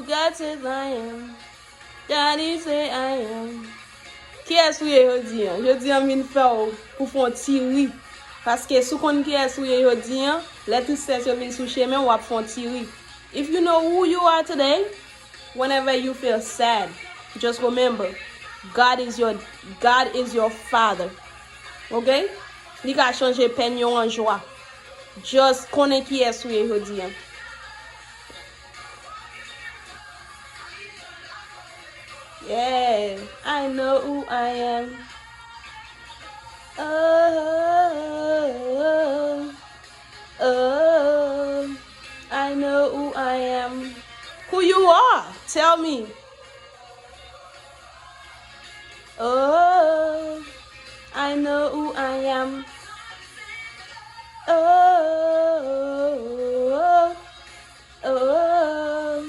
God says I am. Daddy say I am. Qui est-ce que je dis? Je dis en vin faire pour faire tirer. Parce que si on qui est-ce que je dis, les tristesses viennent sous chemin ou faire tirer. If you know who you are today, whenever you feel sad, just remember, God is your father. Okay? Li ka changer peine yo en joie. Just connais qui est-ce que je dis. Yeah, I know who I am. Oh, I know who I am. Who you are? Tell me. Oh, I know who I am. Oh,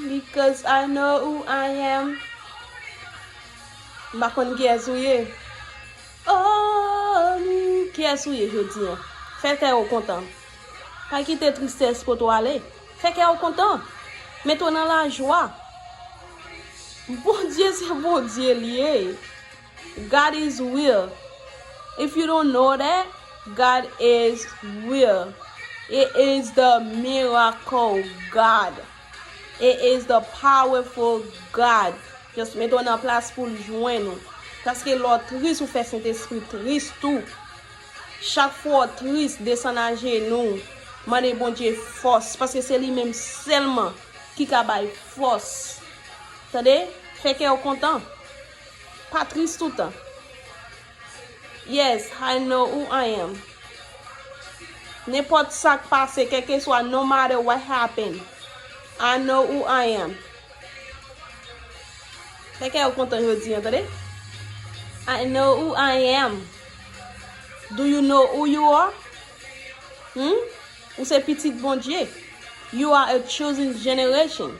because I know who I am. Bakon qui est souillé. Oh, qui est souillé, je dis. Fais qu'elle est content. Pas quitter tristesse pour toi aller. Fais qu'elle est content. Mets-toi dans la joie. Bon Dieu, c'est bon Dieu lié. God is real. If you don't know that, God is real. It is the miracle God. It is the powerful God. Just mets-toi en place pour le joindre. Parce que l'autre triste ou fait Saint-Esprit triste tout. Chaque fois triste descend à genoux. Mandez bon Dieu force. Parce que c'est lui-même seulement qui a force. Attendez? Fait qu'elle est content. Pas triste tout le temps. Yes, I know who I am. N'importe ça qui passe, quel que soit, no matter what happened, I know who I am. Fait qu'elle est content aujourd'hui, entendez? I know who I am. Do you know who you are? Ou c'est petit bon Dieu? You are a chosen generation.